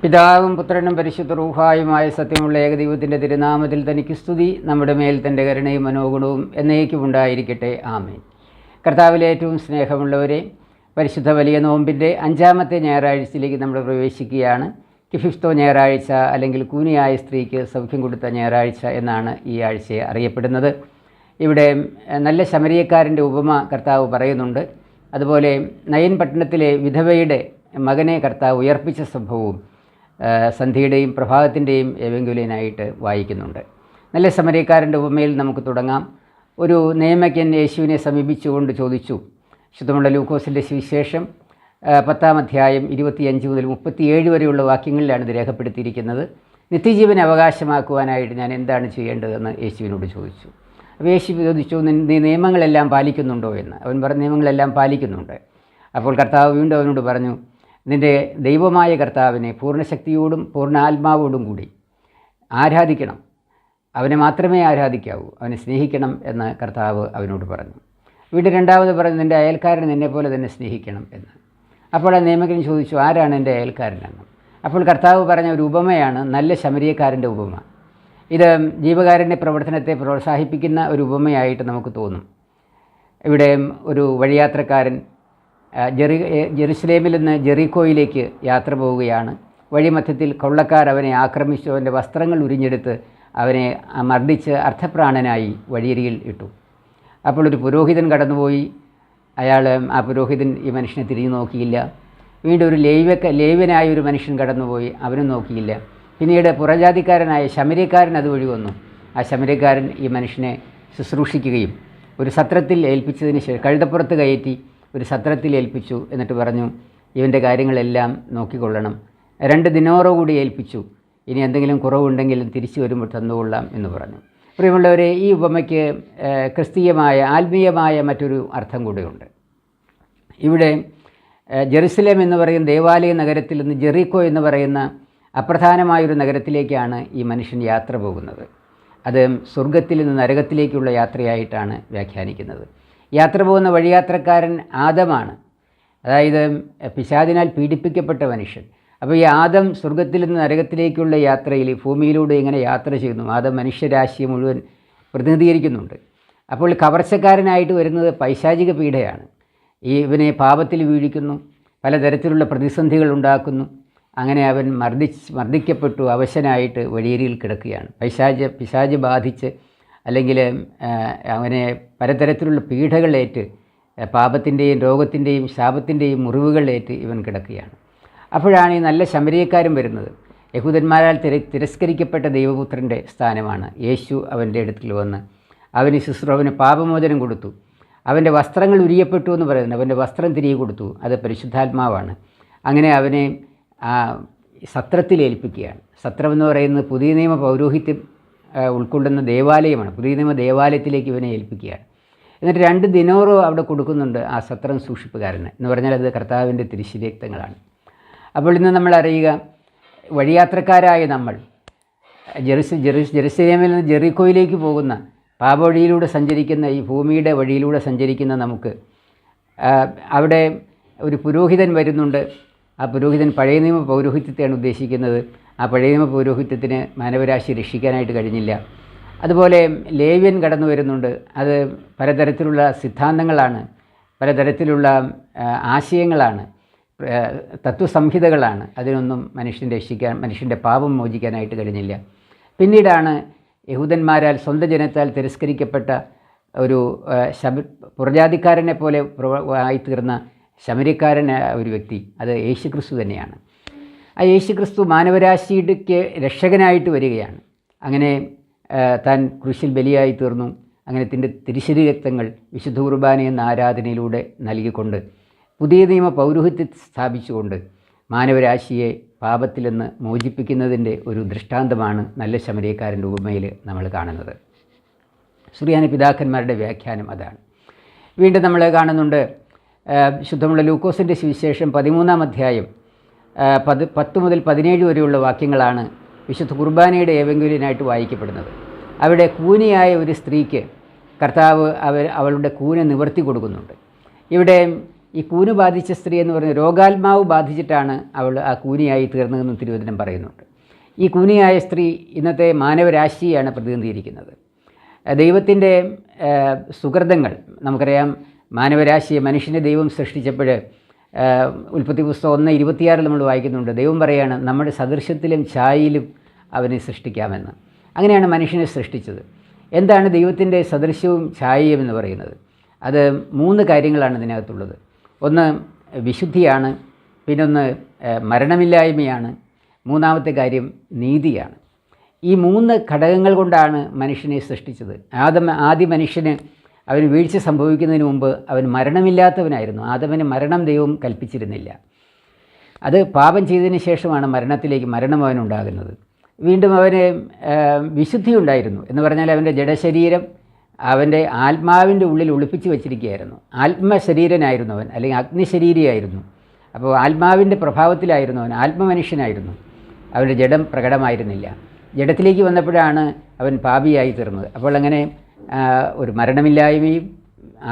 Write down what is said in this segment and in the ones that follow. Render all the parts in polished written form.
പിതാവും പുത്രനും പരിശുദ്ധ റൂഹായുമായ സത്യമുള്ള ഏകദൈവത്തിൻ്റെ തിരുനാമത്തിൽ തനിക്ക് സ്തുതി. നമ്മുടെ മേൽ തൻ്റെ കരുണയും മനോഗുണവും എന്നേക്കും ഉണ്ടായിരിക്കട്ടെ. ആമേൻ. കർത്താവിലെ ഏറ്റവും സ്നേഹമുള്ളവരെ, പരിശുദ്ധ വലിയ നോമ്പിൻ്റെ 5-ാമത്തെ ഞായറാഴ്ചയിലേക്ക് നമ്മൾ പ്രവേശിക്കുകയാണ്. കിഫിഫ്തോ ഞായറാഴ്ച അല്ലെങ്കിൽ കൂനിയായ സ്ത്രീക്ക് സൗഖ്യം കൊടുത്ത ഞായറാഴ്ച എന്നാണ് ഈ ആഴ്ചയെ അറിയപ്പെടുന്നത്. ഇവിടെ നല്ല ശമരിയക്കാരൻ്റെ ഉപമ കർത്താവ് പറയുന്നുണ്ട്. അതുപോലെ നയൻ പട്ടണത്തിലെ വിധവയുടെ മകനെ കർത്താവ് ഉയർപ്പിച്ച സംഭവവും സന്ധ്യയുടെയും പ്രഭാതത്തിൻ്റെയും ഏവെങ്കുലിനായിട്ട് വായിക്കുന്നുണ്ട്. നല്ല സമരിയക്കാരൻ്റെ ഉപമയിൽ നമുക്ക് തുടങ്ങാം. ഒരു നിയമജ്ഞൻ യേശുവിനെ സമീപിച്ചുകൊണ്ട് ചോദിച്ചു. ശുദ്ധമുള്ള ലൂക്കോസിൻ്റെ സുവിശേഷം 10-ാം അധ്യായം 25 മുതൽ 37 വരെയുള്ള വാക്യങ്ങളിലാണ് ഇത് രേഖപ്പെടുത്തിയിരിക്കുന്നത്. നിത്യജീവൻ അവകാശമാക്കുവാനായിട്ട് ഞാൻ എന്താണ് ചെയ്യേണ്ടതെന്ന് യേശുവിനോട് ചോദിച്ചു. അപ്പോൾ യേശു ചോദിച്ചു, നീ നിയമങ്ങളെല്ലാം പാലിക്കുന്നുണ്ടോ എന്ന്. അവൻ പറഞ്ഞ നിയമങ്ങളെല്ലാം പാലിക്കുന്നുണ്ട്. അപ്പോൾ കർത്താവ് വീണ്ടും അവനോട് പറഞ്ഞു, നിൻ്റെ ദൈവമായ കർത്താവിനെ പൂർണ്ണശക്തിയോടും പൂർണ്ണ ആത്മാവോടും കൂടി ആരാധിക്കണം, അവനെ മാത്രമേ ആരാധിക്കാവൂ, അവനെ സ്നേഹിക്കണം എന്ന് കർത്താവ് അവനോട് പറഞ്ഞു. വീണ്ടും രണ്ടാമത് പറഞ്ഞു, നിൻ്റെ അയൽക്കാരനെ നിന്നെപ്പോലെ തന്നെ സ്നേഹിക്കണം എന്ന്. അപ്പോൾ ആ നിയമജ്ഞൻ ചോദിച്ചു, ആരാണ് എൻ്റെ അയൽക്കാരനെന്ന്. അപ്പോൾ കർത്താവ് പറഞ്ഞ ഒരു ഉപമയാണ് നല്ല ശമരിയക്കാരൻ്റെ ഉപമ. ഇത് ജീവകാരുണ്യ പ്രവർത്തനത്തെ പ്രോത്സാഹിപ്പിക്കുന്ന ഒരു ഉപമയായിട്ട് നമുക്ക് തോന്നും. ഇവിടെ ഒരു വഴിയാത്രക്കാരൻ ജെറുസലേമിൽ നിന്ന് ജെറിക്കോയിലേക്ക് യാത്ര പോവുകയാണ്. വഴിമധ്യത്തിൽ കൊള്ളക്കാർ അവനെ ആക്രമിച്ചു, അവൻ്റെ വസ്ത്രങ്ങൾ ഉരിഞ്ഞെടുത്ത് അവനെ മർദ്ദിച്ച് അർത്ഥപ്രാണനായി വഴിയരികിൽ ഇട്ടു. അപ്പോൾ ഒരു പുരോഹിതൻ കടന്നുപോയി. ആ പുരോഹിതൻ ഈ മനുഷ്യനെ തിരിഞ്ഞു നോക്കിയില്ല. വീണ്ടും ഒരു ലേവ്യനായ ഒരു മനുഷ്യൻ കടന്നുപോയി, അവനും നോക്കിയില്ല. പിന്നീട് പുറജാതിക്കാരനായ ശമരിയക്കാരൻ അതുവഴി വന്നു. ആ ശമരിയക്കാരൻ ഈ മനുഷ്യനെ ശുശ്രൂഷിക്കുകയും ഒരു സത്രത്തിൽ ഏൽപ്പിച്ചതിന് ശേഷം കഴുതപ്പുറത്ത് കയറ്റി ഒരു സത്രത്തിൽ ഏൽപ്പിച്ചു. എന്നിട്ട് പറഞ്ഞു, ഇവൻ്റെ കാര്യങ്ങളെല്ലാം നോക്കിക്കൊള്ളണം. 2 ദിനാറോ കൂടി ഏൽപ്പിച്ചു. ഇനി എന്തെങ്കിലും കുറവുണ്ടെങ്കിലും തിരിച്ചു വരുമ്പോൾ തന്നുകൊള്ളാം എന്ന് പറഞ്ഞു. പ്രിയമുള്ളവരെ, ഈ ഉപമയ്ക്ക് ക്രിസ്തീയമായ ആത്മീയമായ മറ്റൊരു അർത്ഥം കൂടെയുണ്ട്. ഇവിടെ ജെറുസലേം എന്ന് പറയുന്ന ദേവാലയ നഗരത്തിൽ നിന്ന് ജെറിക്കോ എന്ന് പറയുന്ന അപ്രധാനമായൊരു നഗരത്തിലേക്കാണ് ഈ മനുഷ്യൻ യാത്ര പോകുന്നത്. അത് സ്വർഗത്തിൽ നിന്ന് നരകത്തിലേക്കുള്ള യാത്രയായിട്ടാണ് വ്യാഖ്യാനിക്കുന്നത്. യാത്ര പോകുന്ന വഴിയാത്രക്കാരൻ ആദമാണ്, അതായത് പിശാചിനാൽ പീഡിപ്പിക്കപ്പെട്ട മനുഷ്യൻ. അപ്പോൾ ഈ ആദം സ്വർഗത്തിൽ നിന്ന് നരകത്തിലേക്കുള്ള യാത്രയിൽ ഭൂമിയിലൂടെ ഇങ്ങനെ യാത്ര ചെയ്യുന്നു. ആദം മനുഷ്യരാശിയെ മുഴുവൻ പ്രതിനിധീകരിക്കുന്നുണ്ട്. അപ്പോൾ കവർച്ചക്കാരനായിട്ട് വരുന്നത് പൈശാചിക പീഡയാണ്. ഇവനെ പാപത്തിൽ വീഴിക്കുന്നു, പലതരത്തിലുള്ള പ്രതിസന്ധികൾ ഉണ്ടാക്കുന്നു. അങ്ങനെ അവൻ മർദ്ദിക്കപ്പെട്ടു അവശനായിട്ട് വഴിയരികിൽ കിടക്കുകയാണ്. പിശാച് ബാധിച്ച് അല്ലെങ്കിൽ അവനെ പലതരത്തിലുള്ള പീഡകളേറ്റ് പാപത്തിൻ്റെയും രോഗത്തിൻ്റെയും ശാപത്തിൻ്റെയും മുറിവുകളേറ്റ് ഇവൻ കിടക്കുകയാണ്. അപ്പോഴാണ് ഈ നല്ല ശമരിയക്കാരൻ വരുന്നത്. യഹൂദന്മാരാൽ തിരസ്കരിക്കപ്പെട്ട ദൈവപുത്രൻ്റെ സ്ഥാനമാണ്. യേശു അവൻ്റെ അടുത്തിൽ വന്ന് അവന് പാപമോചനം കൊടുത്തു. അവൻ്റെ വസ്ത്രങ്ങൾ ഉരിയപ്പെട്ടു എന്ന് പറയുന്നത്, അവൻ്റെ വസ്ത്രം തിരികെ കൊടുത്തു. അത് പരിശുദ്ധാത്മാവാണ്. അങ്ങനെ അവനെ സത്രത്തിൽ ഏൽപ്പിക്കുകയാണ്. സത്രം എന്ന് പറയുന്നത് പുതിയ നിയമ പൗരോഹിത്യം ഉൾക്കൊള്ളുന്ന ദേവാലയമാണ്. പുതിയ നിയമ ദേവാലയത്തിലേക്ക് ഇവനെ ഏൽപ്പിക്കുകയാണ്. എന്നിട്ട് 2 ദിനാറോ അവിടെ കൊടുക്കുന്നുണ്ട് ആ സത്രം സൂക്ഷിപ്പുകാരന്. എന്ന് പറഞ്ഞാൽ അത് കർത്താവിൻ്റെ തിരുശരീരക്തങ്ങളാണ്. അപ്പോൾ ഇന്ന് നമ്മൾ അറിയുക, വഴിയാത്രക്കാരായ നമ്മൾ ജെറുസലേമിൽ നിന്ന് ജെറിക്കോയിലേക്ക് പോകുന്ന പാപവഴിയിലൂടെ സഞ്ചരിക്കുന്ന, ഈ ഭൂമിയുടെ വഴിയിലൂടെ സഞ്ചരിക്കുന്ന നമുക്ക് അവിടെ ഒരു പുരോഹിതൻ വരുന്നുണ്ട്. ആ പുരോഹിതൻ പഴയ നിയമ പൗരോഹിത്യത്തെയാണ് ഉദ്ദേശിക്കുന്നത്. ആ പഴയ നിയമ പൗരോഹിത്യത്തിന് മാനവരാശി രക്ഷിക്കാനായിട്ട് കഴിഞ്ഞില്ല. അതുപോലെ ലേവ്യൻ കടന്നു വരുന്നുണ്ട്. അത് പലതരത്തിലുള്ള സിദ്ധാന്തങ്ങളാണ്, പലതരത്തിലുള്ള ആശയങ്ങളാണ്, തത്വസംഹിതകളാണ്. അതിനൊന്നും മനുഷ്യൻ്റെ പാപം മോചിക്കാനായിട്ട് കഴിഞ്ഞില്ല. പിന്നീടാണ് യഹൂദന്മാരാൽ സ്വന്തം ജനത്താൽ തിരസ്കരിക്കപ്പെട്ട ഒരു പുറജാതിക്കാരനെ പോലെ ആയിത്തീർന്ന ശമരിയക്കാരനായ ഒരു വ്യക്തി, അത് യേശുക്രിസ്തു തന്നെയാണ്. ആ യേശുക്രിസ്തു മാനവരാശിക്ക് രക്ഷകനായിട്ട് വരികയാണ്. അങ്ങനെ താൻ ക്രൂശിൽ ബലിയായി തീർന്നു. അങ്ങനെ തിരുശരീരക്തങ്ങൾ വിശുദ്ധ കുർബാന എന്ന ആരാധനയിലൂടെ നൽകിക്കൊണ്ട് പുതിയ നിയമ പൗരോഹിത്യത്തെ സ്ഥാപിച്ചുകൊണ്ട് മാനവരാശിയെ പാപത്തിൽ നിന്ന് മോചിപ്പിക്കുന്നതിൻ്റെ ഒരു ദൃഷ്ടാന്തമാണ് നല്ല ശമരിയക്കാരൻ്റെ ഉപമയിൽ നമ്മൾ കാണുന്നത്. സുറിയാനി പിതാക്കന്മാരുടെ വ്യാഖ്യാനം അതാണ്. വീണ്ടും നമ്മൾ കാണുന്നുണ്ട് ശുദ്ധമുള്ള ലൂക്കോസിൻ്റെ സുവിശേഷം 13-ാം അധ്യായം 10 മുതൽ 17 വരെയുള്ള വാക്യങ്ങളാണ് വിശുദ്ധ കുർബാനയുടെ ഏവെങ്കുലിനായിട്ട് വായിക്കപ്പെടുന്നത്. അവിടെ കൂനിയായ ഒരു സ്ത്രീക്ക് കർത്താവ് അവളുടെ കൂന നിവർത്തി കൊടുക്കുന്നുണ്ട്. ഇവിടെ ഈ കൂന് ബാധിച്ച സ്ത്രീ എന്ന് പറയുന്നത് രോഗാത്മാവ് ബാധിച്ചിട്ടാണ് അവൾ ആ കൂനിയായി തീർന്നതെന്ന് തിരുവചനം പറയുന്നുണ്ട്. ഈ കൂനിയായ സ്ത്രീ ഇന്നത്തെ മാനവരാശിയാണ് പ്രതിനിധീകരിക്കുന്നത്. ദൈവത്തിൻ്റെ സുകൃതങ്ങൾ നമുക്കറിയാം. മാനവരാശിയെ, മനുഷ്യനെ ദൈവം സൃഷ്ടിച്ചപ്പോൾ ഉൽപ്പത്തി പുസ്തകം 1:26 നമ്മൾ വായിക്കുന്നുണ്ട്. ദൈവം പറയാണ് നമ്മുടെ സദൃശ്യത്തിലും ഛായയിലും അവനെ സൃഷ്ടിക്കാമെന്ന്. അങ്ങനെയാണ് മനുഷ്യനെ സൃഷ്ടിച്ചത്. എന്താണ് ദൈവത്തിൻ്റെ സദൃശ്യവും ഛായയും എന്ന് പറയുന്നത്? അത് 3 കാര്യങ്ങളാണ് ഇതിനകത്തുള്ളത്. ഒന്ന് വിശുദ്ധിയാണ്, പിന്നൊന്ന് മരണമില്ലായ്മയാണ്, മൂന്നാമത്തെ കാര്യം നീതിയാണ്. ഈ 3 ഘടകങ്ങൾ കൊണ്ടാണ് മനുഷ്യനെ സൃഷ്ടിച്ചത്. ആദ്യ മനുഷ്യന് അവന് വീഴ്ച സംഭവിക്കുന്നതിന് മുമ്പ് അവൻ മരണമില്ലാത്തവനായിരുന്നു. ആദമിന് മരണം ദൈവം കൽപ്പിച്ചിരുന്നില്ല. അത് പാപം ചെയ്തതിന് ശേഷമാണ് മരണം അവനുണ്ടാകുന്നത്. വീണ്ടും അവന് വിശുദ്ധി ഉണ്ടായിരുന്നു എന്ന് പറഞ്ഞാൽ അവൻ്റെ ജഡശരീരം അവൻ്റെ ആത്മാവിൻ്റെ ഉള്ളിൽ ഒളിപ്പിച്ച് വച്ചിരിക്കുകയായിരുന്നു. ആത്മശരീരനായിരുന്നു അവൻ, അല്ലെങ്കിൽ അഗ്നിശരീരിയായിരുന്നു. അപ്പോൾ ആത്മാവിൻ്റെ പ്രഭാവത്തിലായിരുന്നു അവൻ, ആത്മമനുഷ്യനായിരുന്നു. അവൻ്റെ ജഡം പ്രകടമായിരുന്നില്ല. ജഡത്തിലേക്ക് വന്നപ്പോഴാണ് അവൻ പാപിയായി തീർന്നത്. അപ്പോൾ അങ്ങനെ ഒരു മരണമില്ലായ്മയും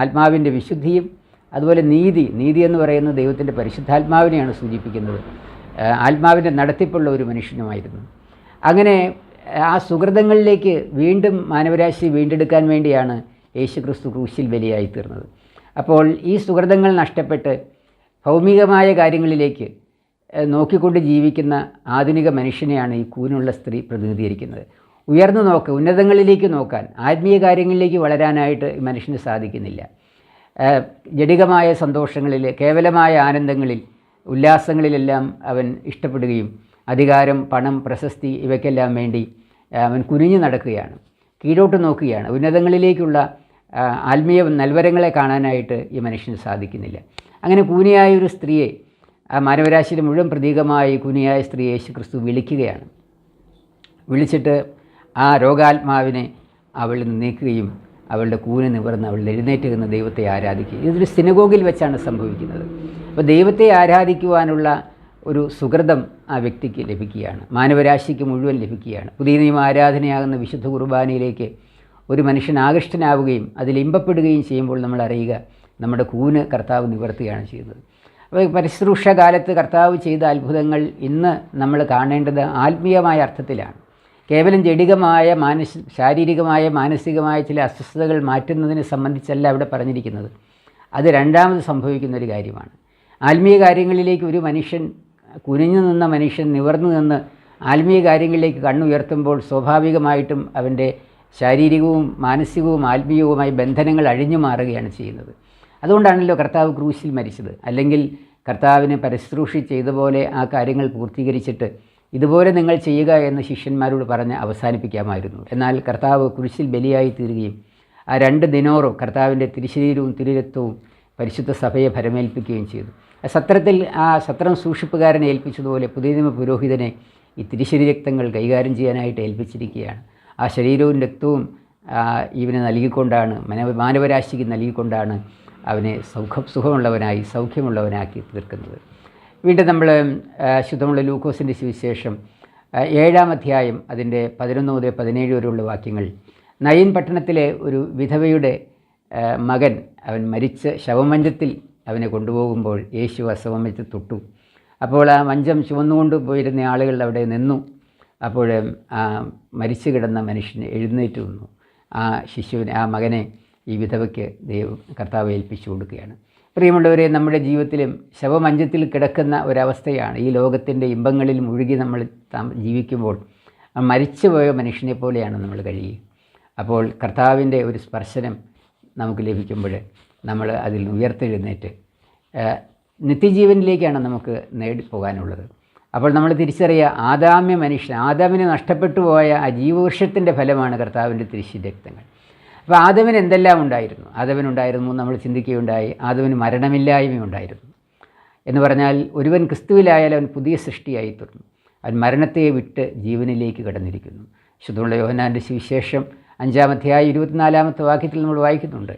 ആത്മാവിൻ്റെ വിശുദ്ധിയും അതുപോലെ നീതി എന്ന് പറയുന്നത് ദൈവത്തിൻ്റെ പരിശുദ്ധാത്മാവിനെയാണ് സൂചിപ്പിക്കുന്നത്. ആത്മാവിൻ്റെ നടത്തിപ്പുള്ള ഒരു മനുഷ്യനുമായിരുന്നു. അങ്ങനെ ആ സുഹൃതങ്ങളിലേക്ക് വീണ്ടും മാനവരാശി വീണ്ടെടുക്കാൻ വേണ്ടിയാണ് യേശുക്രിസ്തു ക്രൂശിൽ ബലിയായി തീർന്നത്. അപ്പോൾ ഈ സുഹൃതങ്ങൾ നഷ്ടപ്പെട്ട് ഭൗമികമായ കാര്യങ്ങളിലേക്ക് നോക്കിക്കൊണ്ട് ജീവിക്കുന്ന ആധുനിക മനുഷ്യനെയാണ് ഈ കൂനുള്ള സ്ത്രീ പ്രതിനിധീകരിക്കുന്നത്. ഉന്നതങ്ങളിലേക്ക് നോക്കാൻ, ആത്മീയ കാര്യങ്ങളിലേക്ക് വളരാനായിട്ട് ഈ മനുഷ്യന് സാധിക്കുന്നില്ല. ജഡികമായ സന്തോഷങ്ങളിൽ, കേവലമായ ആനന്ദങ്ങളിൽ, ഉല്ലാസങ്ങളിലെല്ലാം അവൻ ഇഷ്ടപ്പെടുകയും അധികാരം, പണം, പ്രശസ്തി ഇവയ്ക്കെല്ലാം വേണ്ടി അവൻ കുനിഞ്ഞു നടക്കുകയാണ്, കീഴോട്ട് നോക്കുകയാണ്. ഉന്നതങ്ങളിലേക്കുള്ള ആത്മീയ നൽവരങ്ങളെ കാണാനായിട്ട് ഈ മനുഷ്യന് സാധിക്കുന്നില്ല. അങ്ങനെ കൂനിയായൊരു സ്ത്രീയെ, ആ മാനവരാശിയുടെ മുഴുവൻ പ്രതീകമായി കൂനിയായ സ്ത്രീ യേശുക്രിസ്തു വിളിക്കുകയാണ്. വിളിച്ചിട്ട് ആ രോഗാത്മാവിനെ അവളിൽ നിന്ന് നീക്കുകയും അവളുടെ കൂന് നിവർന്ന് അവൾ എഴുന്നേറ്റ് നിന്ന് ദൈവത്തെ ആരാധിക്കുക. ഇതൊരു സിനഗോഗിൽ വെച്ചാണ് സംഭവിക്കുന്നത്. അപ്പോൾ ദൈവത്തെ ആരാധിക്കുവാനുള്ള ഒരു സുകൃതം ആ വ്യക്തിക്ക് ലഭിക്കുകയാണ്, മാനവരാശിക്ക് മുഴുവൻ ലഭിക്കുകയാണ്. പുതിയ നിയമ ആരാധനയാകുന്ന വിശുദ്ധ കുർബാനയിലേക്ക് ഒരു മനുഷ്യൻ ആകൃഷ്ടനാവുകയും അതിൽ ഇമ്പപ്പെടുകയും ചെയ്യുമ്പോൾ നമ്മൾ അറിയുക നമ്മുടെ കൂന് കർത്താവ് നിവർത്തുകയാണ് ചെയ്യുന്നത്. അപ്പോൾ പരിശുശ്രൂഷ കാലത്ത് കർത്താവ് ചെയ്ത അത്ഭുതങ്ങൾ ഇന്ന് നമ്മൾ കാണേണ്ടത് ആത്മീയമായ അർത്ഥത്തിലാണ്. കേവലം ജഡികമായ ശാരീരികമായ മാനസികമായ ചില അസ്വസ്ഥതകൾ മാറ്റുന്നതിനെ സംബന്ധിച്ചല്ല അവിടെ പറഞ്ഞിരിക്കുന്നത്. അത് രണ്ടാമത് സംഭവിക്കുന്ന ഒരു കാര്യമാണ്. ആത്മീയ കാര്യങ്ങളിലേക്ക് ഒരു മനുഷ്യൻ, കുനിഞ്ഞു നിന്ന മനുഷ്യൻ നിവർന്നു നിന്ന് ആത്മീയ കാര്യങ്ങളിലേക്ക് കണ്ണുയർത്തുമ്പോൾ സ്വാഭാവികമായിട്ടും അവൻ്റെ ശാരീരികവും മാനസികവും ആത്മീയവുമായ ബന്ധനങ്ങൾ അഴിഞ്ഞു മാറുകയാണ് ചെയ്യുന്നത്. അതുകൊണ്ടാണല്ലോ കർത്താവ് ക്രൂശിൽ മരിച്ചത്. അല്ലെങ്കിൽ കർത്താവിന് പരിശുശ്രൂഷ ചെയ്ത പോലെ ആ കാര്യങ്ങൾ പൂർത്തീകരിച്ചിട്ട് ഇതുപോലെ നിങ്ങൾ ചെയ്യുക എന്ന് ശിഷ്യന്മാരോട് പറഞ്ഞ് അവസാനിപ്പിക്കാമായിരുന്നു. എന്നാൽ കർത്താവ് കുരിശിൽ ബലിയായി തീരുകയും ആ 2 ദിനോറും കർത്താവിൻ്റെ തിരുശരീരവും തിരുരക്തവും പരിശുദ്ധ സഭയെ ഭരമേൽപ്പിക്കുകയും ചെയ്തു. ആ സത്രം സൂക്ഷിപ്പുകാരനെ ഏൽപ്പിച്ചതുപോലെ പുതിയ നിയമ പുരോഹിതനെ ഈ തിരുശരീരക്തങ്ങൾ കൈകാര്യം ചെയ്യാനായിട്ട് ഏൽപ്പിച്ചിരിക്കുകയാണ്. ആ ശരീരവും രക്തവും ഇവന് നൽകിക്കൊണ്ടാണ്, മാനവരാശിക്ക് നൽകിക്കൊണ്ടാണ് അവനെ സുഖമുള്ളവനായി സൗഖ്യമുള്ളവനാക്കി തീർക്കുന്നത്. വീണ്ടും നമ്മൾ ശുദ്ധമുള്ള ലൂക്കോസിൻ്റെ സുവിശേഷം 7-ാം അധ്യായം അതിൻ്റെ 11 മുതൽ 17 വരെയുള്ള വാക്യങ്ങൾ. നയീൻ പട്ടണത്തിലെ ഒരു വിധവയുടെ മകൻ അവൻ മരിച്ച് ശവമഞ്ചത്തിൽ അവനെ കൊണ്ടുപോകുമ്പോൾ യേശു ആ ശവമഞ്ചത്തിൽ തൊട്ടു. അപ്പോൾ ആ മഞ്ചം ചുവന്നുകൊണ്ട് പോയിരുന്ന ആളുകൾ അവിടെ നിന്നു. അപ്പോൾ ആ മരിച്ചു കിടന്ന മനുഷ്യനെ എഴുന്നേറ്റ് വന്നു. ആ ശിശുവിനെ, ആ മകനെ ഈ വിധവയ്ക്ക് കർത്താവ് ഏൽപ്പിച്ചു കൊടുക്കുകയാണ്. പ്രിയമുള്ളവരെ, നമ്മുടെ ജീവിതത്തിലും ശവമഞ്ചത്തിൽ കിടക്കുന്ന ഒരവസ്ഥയാണ്. ഈ ലോകത്തിൻ്റെ ഇമ്പങ്ങളിൽ മുഴുകി നമ്മൾ ജീവിക്കുമ്പോൾ മരിച്ചുപോയ മനുഷ്യനെ പോലെയാണ് നമ്മൾ കഴിയുക. അപ്പോൾ കർത്താവിൻ്റെ ഒരു സ്പർശനം നമുക്ക് ലഭിക്കുമ്പോൾ നമ്മൾ അതിൽ ഉയർത്തെഴുന്നേറ്റ് നിത്യജീവനിലേക്കാണ് നമുക്ക് നേടിപ്പോകാനുള്ളത്. അപ്പോൾ നമ്മൾ തിരിച്ചറിയുക, ആദാമ്യ മനുഷ്യൻ, ആദാമിന് നഷ്ടപ്പെട്ടു പോയ ആ ജീവവൃക്ഷത്തിൻ്റെ ഫലമാണ് കർത്താവിൻ്റെ തിരുശരീരക്തങ്ങൾ. അപ്പോൾ ആദമിന് എന്തെല്ലാം ഉണ്ടായിരുന്നു? ആദമിനുണ്ടായിരുന്നു, നമ്മൾ ചിന്തിക്കുകയുണ്ടായി, ആദമിന് മരണമില്ലായ്മയുണ്ടായിരുന്നു. എന്ന് പറഞ്ഞാൽ ഒരുവൻ ക്രിസ്തുവിലായാൽ അവൻ പുതിയ സൃഷ്ടിയായി തീർന്നു. അവൻ മരണത്തെ വിട്ട് ജീവനിലേക്ക് കടന്നിരിക്കുന്നു. ശുദ്ധമുള്ള യോഹന്നാൻ്റെ സുവിശേഷം 5-ാം അധ്യായം 24-ാമത്തെ വാക്യത്തിൽ നമ്മൾ വായിക്കുന്നുണ്ട്.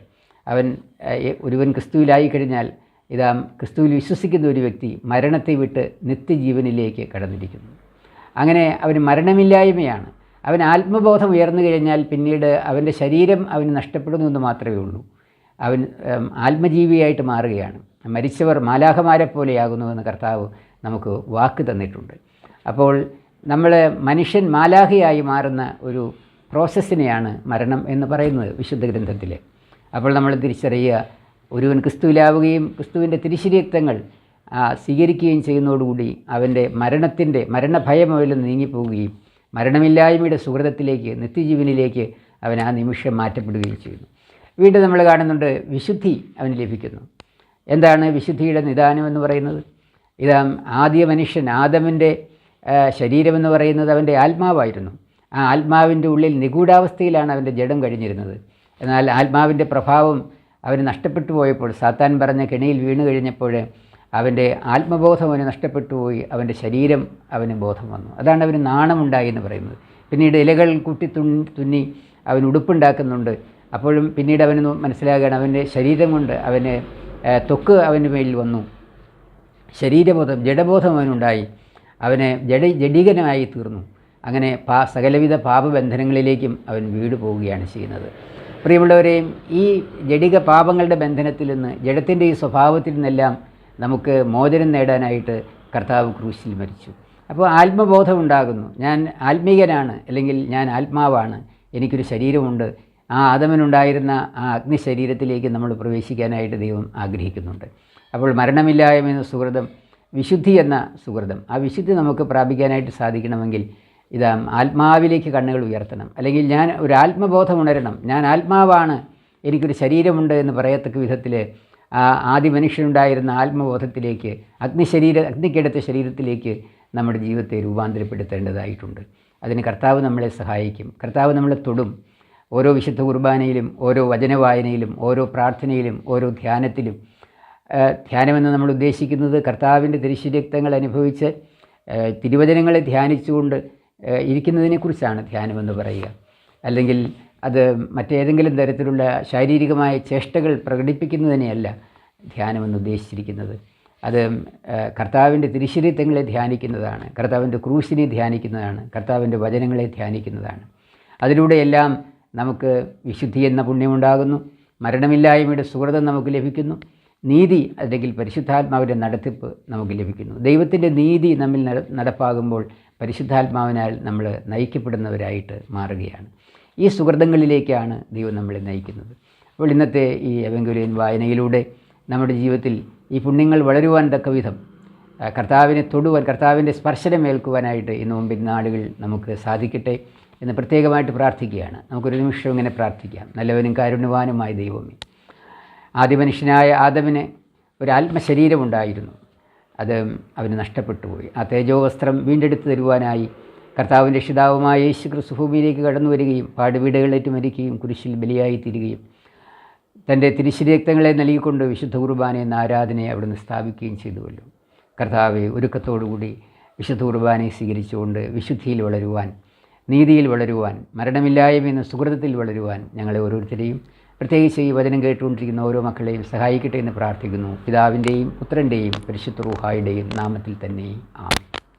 ഒരുവൻ ക്രിസ്തുവിലായി കഴിഞ്ഞാൽ ഇതാ ക്രിസ്തുവിൽ വിശ്വസിക്കുന്ന ഒരു വ്യക്തി മരണത്തെ വിട്ട് നിത്യജീവനിലേക്ക് കടന്നിരിക്കുന്നു. അങ്ങനെ അവന് മരണമില്ലായ്മയാണ്. അവൻ ആത്മബോധം ഉയർന്നു കഴിഞ്ഞാൽ പിന്നീട് അവൻ്റെ ശരീരം അവന് നഷ്ടപ്പെടുന്നു എന്ന് മാത്രമേ ഉള്ളൂ. അവൻ ആത്മജീവിയായിട്ട് മാറുകയാണ്. മരിച്ചവർ മാലാഖമാരെ പോലെയാകുന്നുവെന്ന് കർത്താവ് നമുക്ക് വാക്ക് തന്നിട്ടുണ്ട്. അപ്പോൾ നമ്മൾ മനുഷ്യൻ മാലാഖയായി മാറുന്ന ഒരു പ്രോസസ്സിനെയാണ് മരണം എന്ന് പറയുന്നത് വിശുദ്ധ ഗ്രന്ഥത്തിൽ. അപ്പോൾ നമ്മൾ തിരിച്ചറിയുക, ഒരുവൻ ക്രിസ്തുവിലാവുകയും ക്രിസ്തുവിൻ്റെ തിരുശരീരങ്ങൾ സ്വീകരിക്കുകയും ചെയ്യുന്നതോടുകൂടി അവൻ്റെ മരണഭയം അവരിൽ നീങ്ങിപ്പോവുകയും മരണമില്ലായ്മയുടെ സുഹൃതത്തിലേക്ക്, നിത്യജീവനിലേക്ക് അവൻ ആ നിമിഷം മാറ്റപ്പെടുകയും ചെയ്യുന്നു. വീണ്ടും നമ്മൾ കാണുന്നുണ്ട്, വിശുദ്ധി അവന് ലഭിക്കുന്നു. എന്താണ് വിശുദ്ധിയുടെ നിദാനം എന്ന് പറയുന്നത്? ഇതാ ആദ്യ മനുഷ്യൻ ആദമിൻ്റെ ശരീരമെന്ന് പറയുന്നത് അവൻ്റെ ആത്മാവായിരുന്നു. ആ ആത്മാവിൻ്റെ ഉള്ളിൽ നിഗൂഢാവസ്ഥയിലാണ് അവൻ്റെ ജഡം കഴിഞ്ഞിരുന്നത്. എന്നാൽ ആത്മാവിൻ്റെ പ്രഭാവം അവന് നഷ്ടപ്പെട്ടു പോയപ്പോൾ, സാത്താൻ പറഞ്ഞ കെണിയിൽ വീണ് കഴിഞ്ഞപ്പോൾ അവൻ്റെ ആത്മബോധം അവന് നഷ്ടപ്പെട്ടു പോയി. അവൻ്റെ ശരീരം അവന് ബോധം വന്നു. അതാണ് അവന് നാണമുണ്ടായി എന്ന് പറയുന്നത്. പിന്നീട് ഇലകൾ കൂട്ടി തുന്നി അവൻ ഉടുപ്പുണ്ടാക്കുന്നുണ്ട്. അപ്പോഴും പിന്നീട് അവന് മനസ്സിലാകുകയാണ്, അവൻ്റെ ശരീരം കൊണ്ട് അവന് ത്വക്ക് അവൻ്റെ മേലിൽ വന്നു. ശരീരബോധം, ജഡബോധം അവനുണ്ടായി. അവന് ജഡികനായി തീർന്നു. അങ്ങനെ സകലവിധ പാപബന്ധനങ്ങളിലേക്കും അവൻ വീട് പോവുകയാണ് ചെയ്യുന്നത്. പ്രിയമുള്ളവരെയും, ഈ ജഡിക പാപങ്ങളുടെ ബന്ധനത്തിൽ നിന്ന്, ജഡത്തിൻ്റെ ഈ സ്വഭാവത്തിൽ നിന്നെല്ലാം നമുക്ക് മോചനം നേടാനായിട്ട് കർത്താവ് ക്രൂശിൽ മരിച്ചു. അപ്പോൾ ആത്മബോധം ഉണ്ടാകുന്നു. ഞാൻ ആത്മീകനാണ്, അല്ലെങ്കിൽ ഞാൻ ആത്മാവാണ്, എനിക്കൊരു ശരീരമുണ്ട്. ആ ആദമനുണ്ടായിരുന്ന ആ അഗ്നിശരീരത്തിലേക്ക് നമ്മൾ പ്രവേശിക്കാനായിട്ട് ദൈവം ആഗ്രഹിക്കുന്നുണ്ട്. അപ്പോൾ മരണമില്ലായ്മ എന്ന സുഹൃതം, വിശുദ്ധി എന്ന സുഹൃതം, ആ വിശുദ്ധി നമുക്ക് പ്രാപിക്കാനായിട്ട് സാധിക്കണമെങ്കിൽ ഇതാ ആത്മാവിലേക്ക് കണ്ണുകൾ ഉയർത്തണം. അല്ലെങ്കിൽ ഞാൻ ഒരു ആത്മബോധം ഉണരണം, ഞാൻ ആത്മാവാണ്, എനിക്കൊരു ശരീരമുണ്ട് എന്ന് പറയത്തക്ക വിധത്തിൽ ആ ആദ്യ മനുഷ്യനുണ്ടായിരുന്ന ആത്മബോധത്തിലേക്ക്, അഗ്നിക്കെടുത്ത ശരീരത്തിലേക്ക് നമ്മുടെ ജീവിതത്തെ രൂപാന്തരപ്പെടുത്തേണ്ടതായിട്ടുണ്ട്. അതിന് കർത്താവ് നമ്മളെ സഹായിക്കും. കർത്താവ് നമ്മളെ തൊടും. ഓരോ വിശുദ്ധ കുർബാനയിലും, ഓരോ വചനവായനയിലും, ഓരോ പ്രാർത്ഥനയിലും, ഓരോ ധ്യാനത്തിലും. ധ്യാനമെന്ന് നമ്മൾ ഉദ്ദേശിക്കുന്നത് കർത്താവിൻ്റെ തിരുശരീരങ്ങൾ അനുഭവിച്ച് തിരുവചനങ്ങളെ ധ്യാനിച്ചുകൊണ്ട് ഇരിക്കുന്നതിനെക്കുറിച്ചാണ് ധ്യാനമെന്ന് പറയുക. അല്ലെങ്കിൽ അത് മറ്റേതെങ്കിലും തരത്തിലുള്ള ശാരീരികമായ ചേഷ്ടകൾ പ്രകടിപ്പിക്കുന്നതിനെയല്ല ധ്യാനമെന്ന് ഉദ്ദേശിച്ചിരിക്കുന്നത്. അത് കർത്താവിൻ്റെ തിരുശരീരങ്ങളെ ധ്യാനിക്കുന്നതാണ്, കർത്താവിൻ്റെ ക്രൂശിനെ ധ്യാനിക്കുന്നതാണ്, കർത്താവിൻ്റെ വചനങ്ങളെ ധ്യാനിക്കുന്നതാണ്. അതിലൂടെയെല്ലാം നമുക്ക് വിശുദ്ധി എന്ന പുണ്യമുണ്ടാകുന്നു, മരണമില്ലായ്മയുടെ സുഹൃതം നമുക്ക് ലഭിക്കുന്നു, നീതി അല്ലെങ്കിൽ പരിശുദ്ധാത്മാവിൻ്റെ നടത്തിപ്പ് നമുക്ക് ലഭിക്കുന്നു. ദൈവത്തിൻ്റെ നീതി നമ്മിൽ നടപ്പാകുമ്പോൾ പരിശുദ്ധാത്മാവിനാൽ നമ്മൾ നയിക്കപ്പെടുന്നവരായിട്ട് മാറുകയാണ്. ഈ സുഹൃതങ്ങളിലേക്കാണ് ദൈവം നമ്മളെ നയിക്കുന്നത്. അപ്പോൾ ഇന്നത്തെ ഈ എവങ്കേലിയൻ വായനയിലൂടെ നമ്മുടെ ജീവിതത്തിൽ ഈ പുണ്യങ്ങൾ വളരുവാൻ തക്ക വിധം കർത്താവിനെ തൊടുവാൻ, കർത്താവിൻ്റെ സ്പർശനമേൽക്കുവാനായിട്ട് ഇന്ന് മുമ്പിൽ നാളുകൾ നമുക്ക് സാധിക്കട്ടെ എന്ന് പ്രത്യേകമായിട്ട് പ്രാർത്ഥിക്കുകയാണ്. നമുക്കൊരു നിമിഷം ഇങ്ങനെ പ്രാർത്ഥിക്കാം. നല്ലവനും കാരുണ്യവാനുമായ ദൈവമേ, ആദ്യ മനുഷ്യനായ ആദമിന് ഒരു ആത്മശരീരമുണ്ടായിരുന്നു, അത് അവന് നഷ്ടപ്പെട്ടു പോയി. ആ തേജോവസ്ത്രം വീണ്ടെടുത്ത് തരുവാനായി കർത്താവിൻ്റെ രക്ഷിതാവുമായ യേശു ക്രിസ്തു ഭൂമിയിലേക്ക് കടന്നു വരികയും പാടുവീടുകളേറ്റ് മരിക്കുകയും കുരിശിൽ ബലിയായി തീരുകയും തൻ്റെ തിരുശരീരങ്ങളെ നൽകിക്കൊണ്ട് വിശുദ്ധ കുർബാന എന്ന ആരാധനയെ അവിടുന്ന് സ്ഥാപിക്കുകയും ചെയ്തുവല്ലോ. കർത്താവെ, ഒരുക്കത്തോടുകൂടി വിശുദ്ധ കുർബാനയെ സ്വീകരിച്ചുകൊണ്ട് വിശുദ്ധിയിൽ വളരുവാൻ, നീതിയിൽ വളരുവാൻ, മരണമില്ലായ്മ എന്ന സുഹൃതത്തിൽ വളരുവാൻ ഞങ്ങളെ ഓരോരുത്തരെയും, പ്രത്യേകിച്ച് ഈ വചനം കേട്ടുകൊണ്ടിരിക്കുന്ന ഓരോ മക്കളെയും സഹായിക്കട്ടെ എന്ന് പ്രാർത്ഥിക്കുന്നു. പിതാവിൻ്റെയും പുത്രൻ്റെയും പരിശുദ്ധ റൂഹായുടെയും നാമത്തിൽ തന്നെ ആമേൻ.